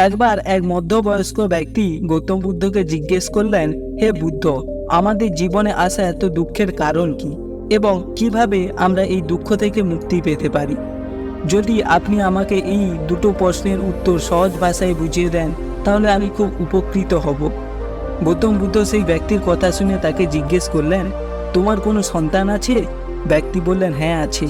একবার এক মধ্যবয়স্ক ব্যক্তি গৌতম বুদ্ধকে জিজ্ঞেস করলেন, হে বুদ্ধ, আমাদের জীবনে আসা এত দুঃখের কারণ কি এবং কিভাবে আমরা এই দুঃখ থেকে মুক্তি পেতে পারি? যদি আপনি আমাকে এই দুটো প্রশ্নের উত্তর সহজ ভাষায় বুঝিয়ে দেন তাহলে আমি খুব উপকৃত হব। গৌতম বুদ্ধ সেই ব্যক্তির কথা শুনে তাকে জিজ্ঞেস করলেন, তোমার কোনো সন্তান আছে? ব্যক্তি বললেন, হ্যাঁ আছে।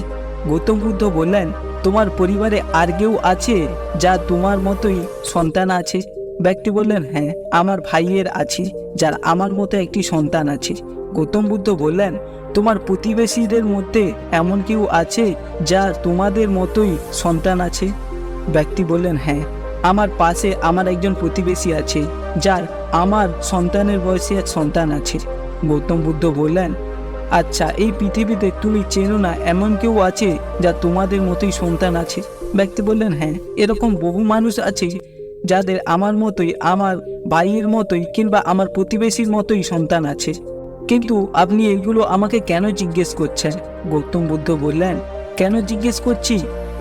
গৌতম বুদ্ধ বললেন, তোমার পরিবারে আর কেউ আছে যা তোমার মতোই সন্তান আছে? ব্যক্তি বললেন, হ্যাঁ, আমার ভাইয়ের আছে যার আমার মতো একটি সন্তান আছে। গৌতম বুদ্ধ বললেন, তোমার প্রতিবেশীদের মধ্যে এমন কেউ আছে যার তোমাদের মতোই সন্তান আছে? ব্যক্তি বললেন, হ্যাঁ, আমার পাশে আমার একজন প্রতিবেশী আছে যার আমার সন্তানের বয়সী এক সন্তান আছে। গৌতম বুদ্ধ বললেন, আচ্ছা, এই পৃথিবীতে তুমি চেনো না এমন কেউ আছে যা তোমাদের মতোই সন্তান আছে? ব্যক্তি বললেন, হ্যাঁ, এরকম বহু মানুষ আছে যাদের আমার মতোই, আমার ভাইয়ের মতোই কিংবা আমার প্রতিবেশীর মতোই সন্তান আছে। কিন্তু আপনি এগুলো আমাকে কেন জিজ্ঞেস করছেন? গৌতম বুদ্ধ বললেন, কেন জিজ্ঞেস করছি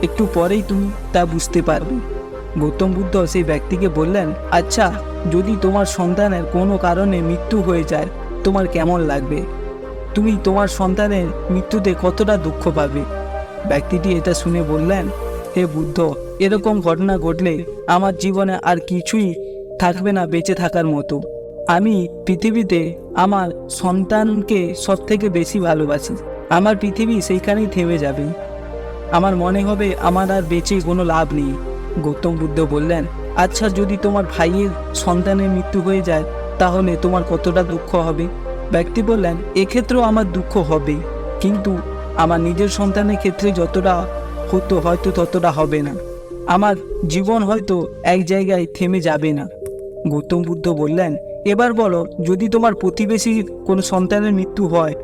একটু পরেই তুমি তা বুঝতে পারবে। গৌতম বুদ্ধ সেই ব্যক্তিকে বললেন, আচ্ছা, যদি তোমার সন্তানের কোনো কারণে মৃত্যু হয়ে যায় তোমার কেমন লাগবে? তুমি তোমার সন্তানের মৃত্যুতে কতটা দুঃখ পাবে? ব্যক্তিটি এটা শুনে বললেন, হে বুদ্ধ, এরকম ঘটনা ঘটলে আমার জীবনে আর কিছুই থাকবে না বেঁচে থাকার মতো। আমি পৃথিবীতে আমার সন্তানকে সব থেকে বেশি ভালোবাসি। আমার পৃথিবী সেইখানেই থেমে যাবে। আমার মনে হবে আমার আর বেঁচে কোনো লাভ নেই। গৌতম বুদ্ধ বললেন, আচ্ছা, যদি তোমার ভাইয়ের সন্তানের মৃত্যু হয়ে যায় তাহলে তোমার কতটা দুঃখ হবে? ব্যক্তি বললেন, এক্ষেত্রেও আমার দুঃখ হবে, কিন্তু আমার নিজের সন্তানের ক্ষেত্রে যতটা হতো হয়তো ততটা হবে না। আমার জীবন হয়তো এক জায়গায় থেমে যাবে না। গৌতম বুদ্ধ বললেন, এবার বলো, যদি তোমার প্রতিবেশীর কোনো সন্তানের মৃত্যু হয়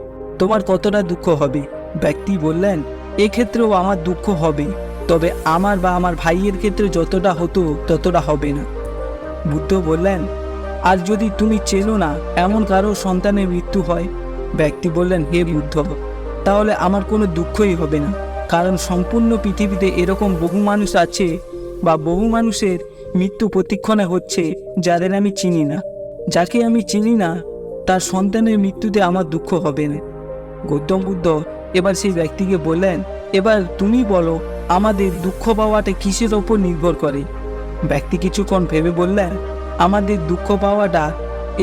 তোমার কতটা দুঃখ হবে? ব্যক্তি বললেন, এক্ষেত্রেও আমার দুঃখ হবে, তবে আমার বা আমার ভাইয়ের ক্ষেত্রে যতটা হতো ততটা হবে না। বুদ্ধ বললেন, আর যদি তুমি চেনো না এমন কারো সন্তানের মৃত্যু হয়? ব্যক্তি বললেন, হে বুদ্ধ, তাহলে আমার কোনো দুঃখই হবে না, কারণ সম্পূর্ণ পৃথিবীতে এরকম বহু মানুষ আছে বা বহু মানুষের মৃত্যু প্রতিক্ষণে হচ্ছে যাদের আমি চিনি না। যাকে আমি চিনি না তার সন্তানের মৃত্যুতে আমার দুঃখ হবে না। গৌতম বুদ্ধ এবার সেই ব্যক্তিকে বললেন, এবার তুমি বলো, আমাদের দুঃখ পাওয়াটা কিসের ওপর নির্ভর করে? ব্যক্তি কিছুক্ষণ ভেবে বললেন, আমাদের দুঃখ পাওয়াটা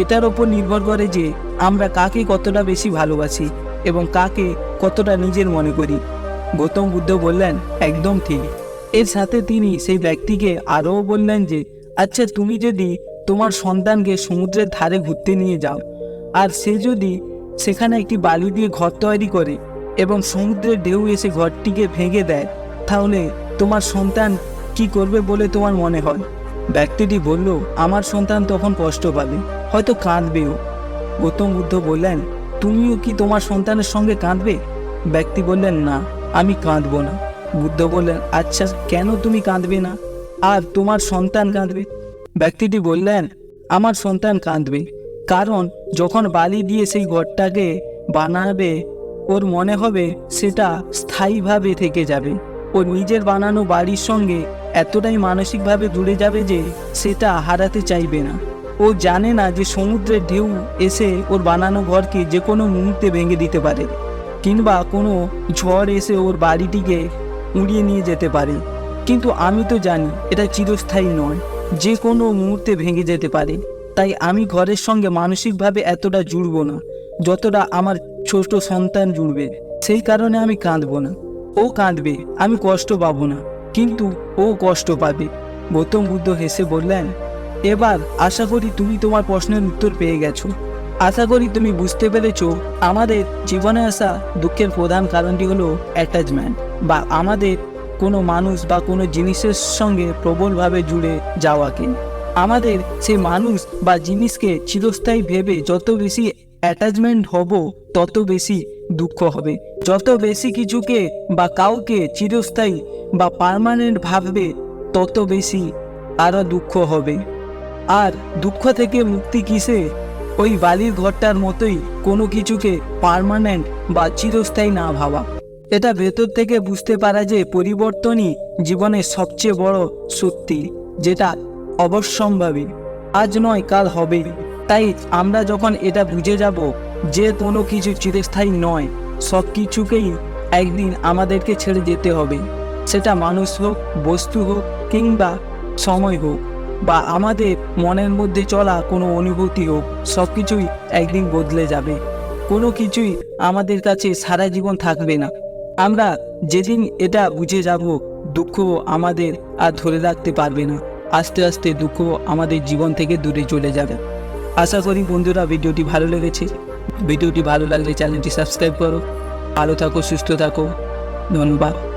এটার ওপর নির্ভর করে যে আমরা কাকে কতটা বেশি ভালোবাসি এবং কাকে কতটা নিজের মনে করি। গৌতম বুদ্ধ বললেন, একদম ঠিক। এর সাথে তিনি সেই ব্যক্তিকে আরও বললেন যে, আচ্ছা, তুমি যদি তোমার সন্তানকে সমুদ্রের ধারে ঘুরতে নিয়ে যাও আর সে যদি সেখানে একটি বালি দিয়ে ঘর তৈরি করে এবং সমুদ্রের ঢেউ এসে ঘরটিকে ভেঙে দেয়, তাহলে তোমার সন্তান কি করবে বলে তোমার মনে হয়? ব্যক্তিটি বলল, আমার সন্তান তখন কষ্ট পাবে, হয়তো কাঁদবেও। গৌতম বুদ্ধ বললেন, তুমিও কি তোমার সন্তানের সঙ্গে কাঁদবে? ব্যক্তি বললেন, না, আমি কাঁদবো না। বুদ্ধ বললেন, আচ্ছা, কেন তুমি কাঁদবে না আর তোমার সন্তান কাঁদবে? ব্যক্তিটি বললেন, আমার সন্তান কাঁদবে কারণ যখন বালি দিয়ে সেই ঘরটাকে বানাবে ওর মনে হবে সেটা স্থায়ীভাবে থেকে যাবে। ওর নিজের বানানো বাড়ির সঙ্গে এতটাই মানসিকভাবে জুড়ে যাবে যে সেটা হারাতে চাইবে না। ও জানে না যে সমুদ্রের ঢেউ এসে ওর বানানো ঘরকে যে কোনো মুহূর্তে ভেঙে দিতে পারে কিংবা কোনো ঝড় এসে ওর বাড়িটিকে উড়িয়ে নিয়ে যেতে পারে। কিন্তু আমি তো জানি এটা চিরস্থায়ী নয়, যে কোনো মুহূর্তে ভেঙে যেতে পারে। তাই আমি ঘরের সঙ্গে মানসিকভাবে এতটা জুড়ব না যতটা আমার ছোট সন্তান জুড়বে। সেই কারণে আমি কাঁদব না। ও কাঁদবে, আমি কষ্ট পাবো না, কিন্তু ও কষ্ট পাবে। গৌতম বুদ্ধ হেসে বললেন, এবার আশা করি তুমি তোমার প্রশ্নের উত্তর পেয়ে গেছো। আশা করি তুমি বুঝতে পেরেছো আমাদের জীবনে আসা দুঃখের প্রধান কারণটি হলো অ্যাটাচমেন্ট, বা আমাদের কোনো মানুষ বা কোনো জিনিসের সঙ্গে প্রবলভাবে জুড়ে যাওয়াকে। আমাদের সেই মানুষ বা জিনিসকে চিরস্থায়ী ভেবে যত বেশি অ্যাটাচমেন্ট হব তত বেশি দুঃখ হবে। যত বেশি কিছুকে বা কাউকে চিরস্থায়ী বা পার্মানেন্ট ভাববে তত বেশি আরও দুঃখ হবে। আর দুঃখ থেকে মুক্তি কিসে? ওই বালির ঘরটার মতোই কোনো কিছুকে পার্মানেন্ট বা চিরস্থায়ী না ভাবা। এটা ভেতর থেকে বুঝতে পারা যে পরিবর্তনই জীবনের সবচেয়ে বড় সত্যি, যেটা অবশ্যম্ভাবী, আজ নয় কাল হবে। তাই আমরা যখন এটা বুঝে যাব যে কোনো কিছু চিরস্থায়ী নয়, সব কিছুকেই একদিন আমাদেরকে ছেড়ে যেতে হবে, সেটা মানুষ হোক, বস্তু হোক, কিংবা সময় হোক, বা আমাদের মনের মধ্যে চলা কোনো অনুভূতি হোক, সব কিছুই একদিন বদলে যাবে। কোনো কিছুই আমাদের কাছে সারা জীবন থাকবে না। আমরা যেদিন এটা বুঝে যাব, দুঃখ আমাদের আর ধরে রাখতে পারবে না। আস্তে আস্তে দুঃখ আমাদের জীবন থেকে দূরে চলে যাবে। আশা করি বন্ধুরা ভিডিওটি ভালো লেগেছে। ভিডিওটি ভালো লাগলে চ্যানেলটি সাবস্ক্রাইব করো। ভালো থাকো, সুস্থ থাকো। ধন্যবাদ।